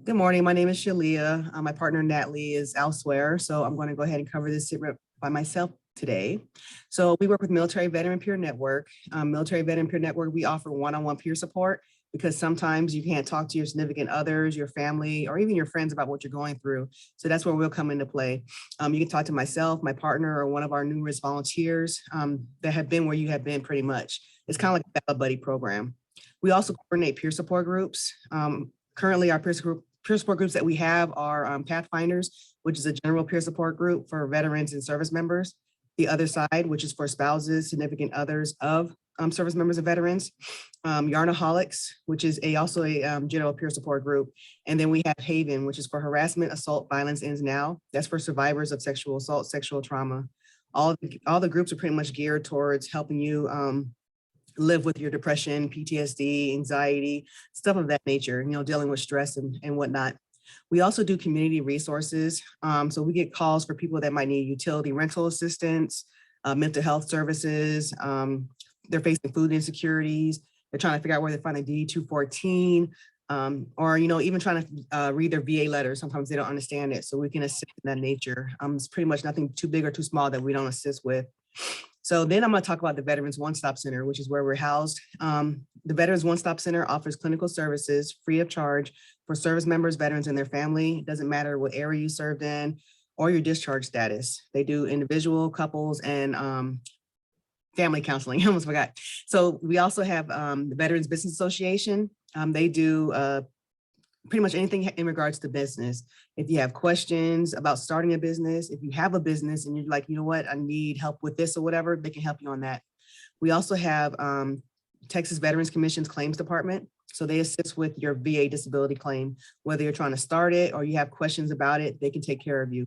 Good morning. My name is Shelia. My partner Natalie is elsewhere, so I'm going to go ahead and cover this SITREP by myself today. So we work with Military Veteran Peer Network. Military Veteran Peer Network, we offer one-on-one peer support because sometimes you can't talk to your significant others, your family, or even your friends about what you're going through. So that's where we'll come into play. You can talk to myself, my partner, or one of our numerous volunteers that have been where you have been pretty much. It's kind of like a Battle Buddy program. We also coordinate peer support groups. Currently, our peer support groups that we have are Pathfinders, which is a general peer support group for veterans and service members. The other side, which is for spouses, significant others of service members and veterans. Yarnaholics, which is also a general peer support group. And then we have Haven, which is for harassment, assault, violence ends now. That's for survivors of sexual assault, sexual trauma. All the groups are pretty much geared towards helping you live with your depression, PTSD, anxiety, stuff of that nature, dealing with stress and whatnot. We also do community resources. So we get calls for people that might need utility rental assistance, mental health services. They're facing food insecurities. They're trying to figure out where they find a DD-214, or, even trying to read their VA letters. Sometimes they don't understand it. So we can assist in that nature. It's pretty much nothing too big or too small that we don't assist with. So then I'm going to talk about the Veterans One Stop Center, which is where we're housed. The Veterans One Stop Center offers clinical services free of charge for service members, veterans, and their family. It doesn't matter what area you served in or your discharge status. They do individual, couples, and family counseling. I almost forgot. So we also have the Veterans Business Association. They do pretty much anything in regards to business. If you have questions about starting a business, if you have a business and you're like, you know what, I need help with this or whatever, they can help you on that. We also have Texas Veterans Commission's Claims Department. So they assist with your VA disability claim, whether you're trying to start it or you have questions about it, they can take care of you.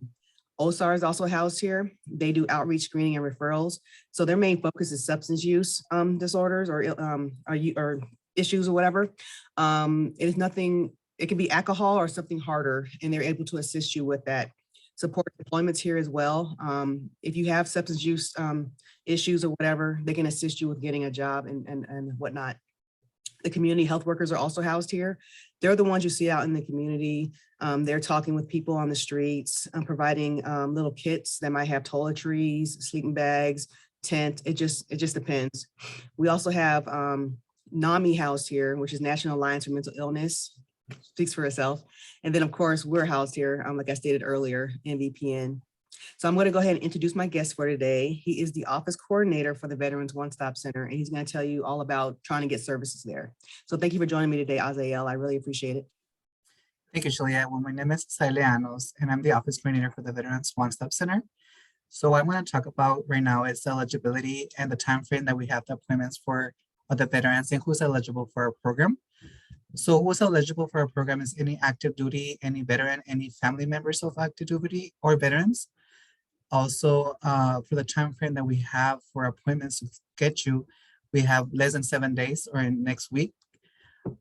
OSAR is also housed here. They do outreach, screening, and referrals. So their main focus is substance use disorders or issues or whatever. It is nothing. It can be alcohol or something harder, and they're able to assist you with that. Support deployments here as well. If you have substance use issues or whatever, they can assist you with getting a job and whatnot. The community health workers are also housed here. They're the ones you see out in the community. They're talking with people on the streets, providing little kits that might have toiletries, sleeping bags, tent. It just depends. We also have NAMI housed here, which is National Alliance for Mental Illness. Speaks for itself. And then of course, we're housed here, like I stated earlier, MVPN. So I'm going to go ahead and introduce my guest for today. He is the office coordinator for the Veterans One Stop Center, and he's going to tell you all about trying to get services there. So thank you for joining me today, Hazael. I really appreciate it. Thank you, Shelia. Well, my name is Hazael Leanos, and I'm the office coordinator for the Veterans One Stop Center. So what I'm going to talk about right now is the eligibility and the time frame that we have the appointments for the veterans and who's eligible for our program. So who's eligible for our program is any active duty, any veteran, any family members of active duty or veterans. Also, for the time frame that we have for appointments to get you, we have less than 7 days or in next week.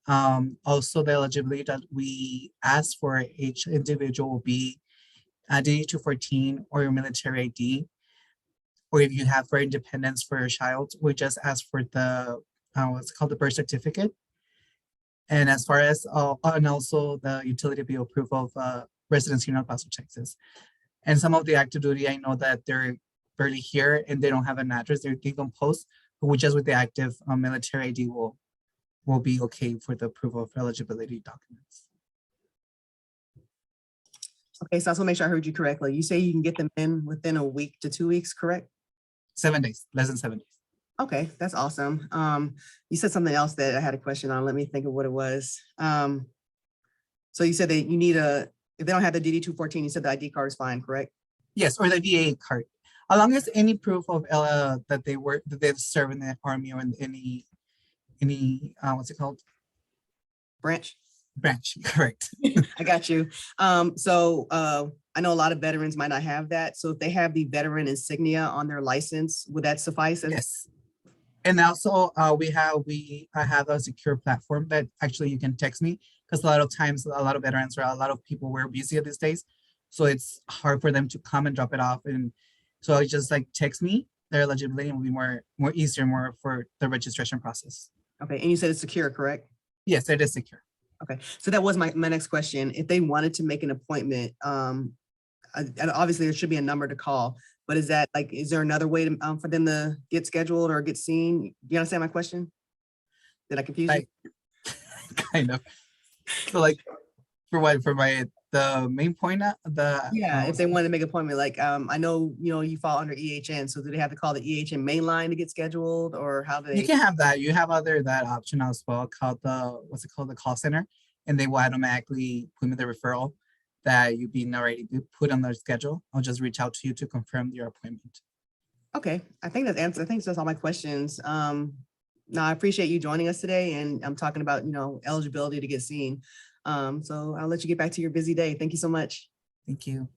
Also, the eligibility that we ask for each individual will be a DD-214 or your military ID, or if you have for independence for your child, we just ask for the what's called the birth certificate. And as far as, and also the utility bill proof of residency in El Paso, Texas. And some of the active duty, I know that they're barely here and they don't have an address, they're decomposed, but just with the active military ID will be okay for the proof of eligibility documents. Okay, so I just want to make sure I heard you correctly. You say you can get them in within a week to 2 weeks, correct? 7 days, less than 7 days. Okay, that's awesome. You said something else that I had a question on. Let me think of what it was. So you said that you need if they don't have the DD-214, you said the ID card is fine, correct? Yes, or the VA card. As long as any proof of that they've served in the Army or in any what's it called? Branch, correct. I got you. So I know a lot of veterans might not have that. So if they have the veteran insignia on their license, would that suffice? Yes. And also I have a secure platform that actually you can text me, because a lot of times a lot of veterans or a lot of people were busy these days. So it's hard for them to come and drop it off. And so I just like text me, their eligibility will be more easier, more for the registration process. Okay, and you said it's secure, correct? Yes, it is secure. Okay, so that was my next question. If they wanted to make an appointment, and obviously there should be a number to call, but is that like, is there another way to, for them to get scheduled or get seen? Do you understand my question? Did I confuse you? Like, kind of. So like, the main point, Yeah, if they wanted to make an appointment, like, I know, you fall under EHN, so do they have to call the EHN main line to get scheduled, or how do you they? can have that. You have that option as well called what's it called? The call center. And they will automatically put me the referral that you've been already put on their schedule. I'll just reach out to you to confirm your appointment. Okay, I think that's all my questions. No, I appreciate you joining us today, and I'm talking about, eligibility to get seen. So I'll let you get back to your busy day. Thank you so much. Thank you.